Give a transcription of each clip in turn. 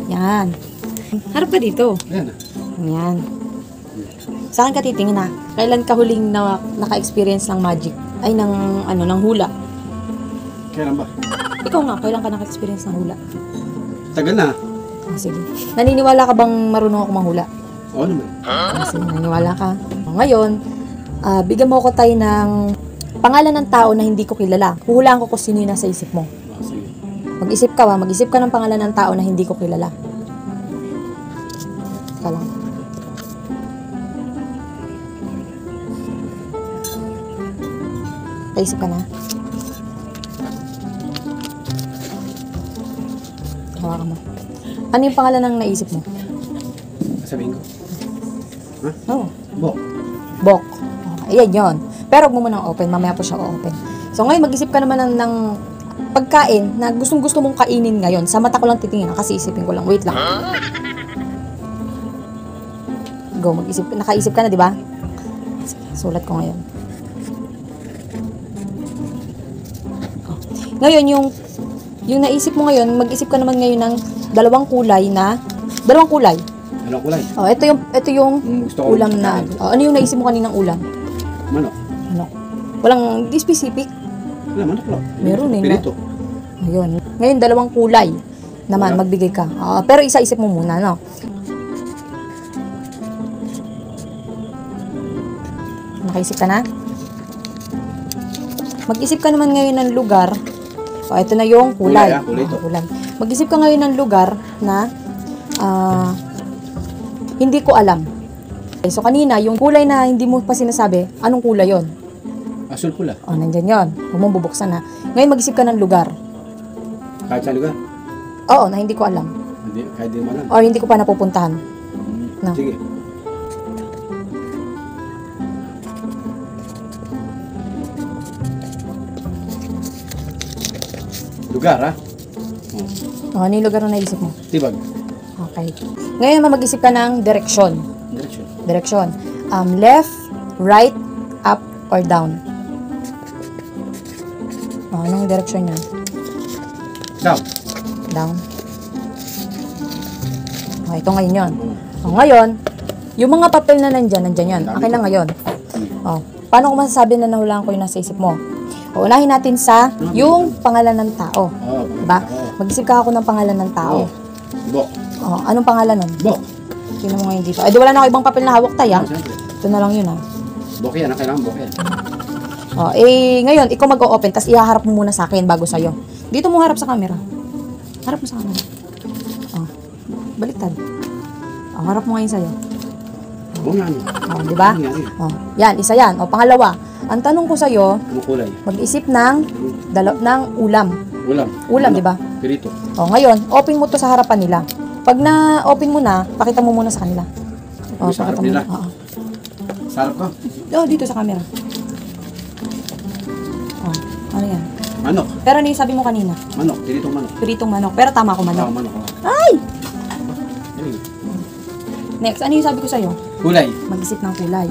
Yan. Harap ka dito. Ayan. Yan. Saan ka titingin na? Kailan ka huling na naka-experience ng magic? Ay, ng hula? Kailan ba? Ikaw nga, kailan ka naka-experience ng hula? Tagal na. Sige. Naniniwala ka bang marunong ako manghula? Oo naman. Sige, naniniwala ka. Ngayon, bigyan mo ko tayo ng pangalan ng tao na hindi ko kilala. Huhulaan ko kung sino yung nasa isip mo. Sige. Mag-isip ka ng pangalan ng tao na hindi ko kilala. Ka lang. Kaisip ka na? Hawakan mo. Ano yung pangalan ng naisip mo? Sabihin ko. Ha? Oo. Bok. Bok. Ayan yun. Pero huwag mo munang open. Mamaya po siya open. So ngayon, mag-isip ka naman ng pagkain na gustong-gusto mong kainin ngayon. Sa mata ko lang titingin kasi isipin ko lang. Wait lang. Go, mag-isip. Nakaisip ka na, di ba? Sulat ko ngayon. Ngayon, yung naisip mo ngayon, mag-isip ka naman ngayon ng dalawang kulay. Anong kulay? Oh, ito yung Gusto ko ulam na. Oh, ano yung naisip mo kaninang ulam? Manok. Manok. Walang di specific. Wala, manok lang. Meron eh. Pirito. Ayun. Ngayon, dalawang kulay naman, Wala. magbigay ka. Pero isa-isip mo muna, no? Nakaisip ka na? Mag-isip ka naman ngayon ng lugar. Ito na yung kulay. Kulay ito. Kulay. Mag-isip ka ngayon ng lugar na hindi ko alam. Okay, so kanina, yung kulay na hindi mo pa sinasabi, anong kulay yon? Asul pula. Nandyan yon. Huwag mong bubuksan na. Ngayon, mag-isip ka ng lugar. Kahit sa lugar. Oo, na hindi ko alam. Kahit di mo alam. Or hindi ko pa napupuntahan. No. Sige. Lugar, ha? Ano yung lugar na naisip mo? Tibag. Okay. Ngayon, mag-isip ka ng direksyon. Direction. Direksyon. Left, right, up, or down. Anong direksyon niya? Down. Down. Ito ngayon yun. Ngayon, yung mga papel na nandyan yan. Akin na ngayon. Paano ko masasabi na nahulaan ko yung nasa isip mo? Unahin natin sa yung pangalan ng tao. Diba? Mag-isip ka ako ng pangalan ng tao. Bok. Anong pangalan nun? Bok. Tingnan mo ngayon dito. Di wala na ako ibang papel na hawak tayo. Siyempre. Ito na lang yun, Bok yan. Kailangan bok yan. Ngayon, ikaw mag-o-open, tapos ihaharap mo muna sa akin bago sa'yo. Dito mo harap sa camera. Harap mo sa camera. Baliktad. Harap mo ngayon sa'yo. Oo nga. Di ba? Yan, isa yan. Pangalawa, ang tanong ko sa'yo, Anong kulay? mag-isip ng ulam. Ulam, di ba? Pirito. Ngayon, open mo to sa harapan nila. Pag na-open mo na, pakita mo muna sa kanila. Sa harap nila? Sa harap ko? Dito sa camera. Ano yan? Manok. Pero ano yung sabi mo kanina? Manok. Piritong manok. Piritong manok. Pero tama ko manok. Manok. Ay! Next, ano yung sabi ko sa'yo? Kulay. Mag-isip ng kulay.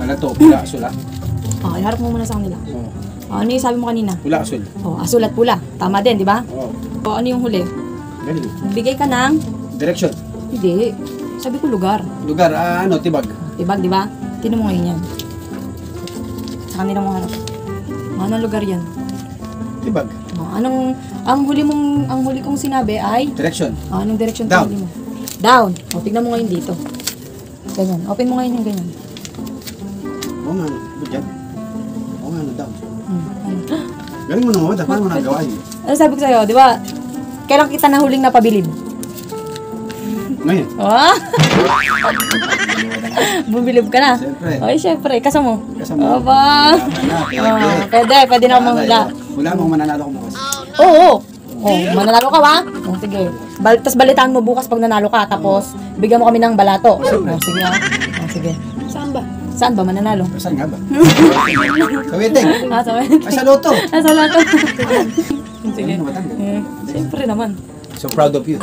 Ano to? Pula, asul, ha? Iharap mo muna sa kanila. Oo. Ano yung sabi mo kanina? Pula, asul. Asul at pula. Tama din, di ba? Oo. Ano yung huli? Galing. Bigay ka ng... Direction. Hindi. Sabi ko lugar. Lugar, tibag. Tibag, di ba? Tinan mo ngayon yan. Sa kanila mo harap. Anong lugar yan? Tibag. Ang huli kong sinabi ay... Direction. Anong direction Down. mo? Down. Tignan mo ngayon dito. Ganyan. Open mo ngayon yung ganyan. Oo nga, good job. Oo nga, down. Ano? Galing mo naman, paano mo nagawa yun? Ano sabi ko sa'yo, di ba? Kailan kita nahuling napabilib? Ngayon. Bumbilib ka na? Siyempre. Ay, syempre. Kasama mo? Kasama. Aba. Pwede na akong manghula. Wala mong mananalo ko bukas. Oo. Mananalo ka ba? Sige. Tapos balitaan mo bukas pag nanalo ka. Tapos, bigyan mo kami ng balato. Sige ha. Sige. Saan ba? Saan ba mananalo? Saan nga ba? Sa wedding. Sa wedding. Sa loto. Sa loto. Sige. Siyempre Siyempre naman. So proud of you.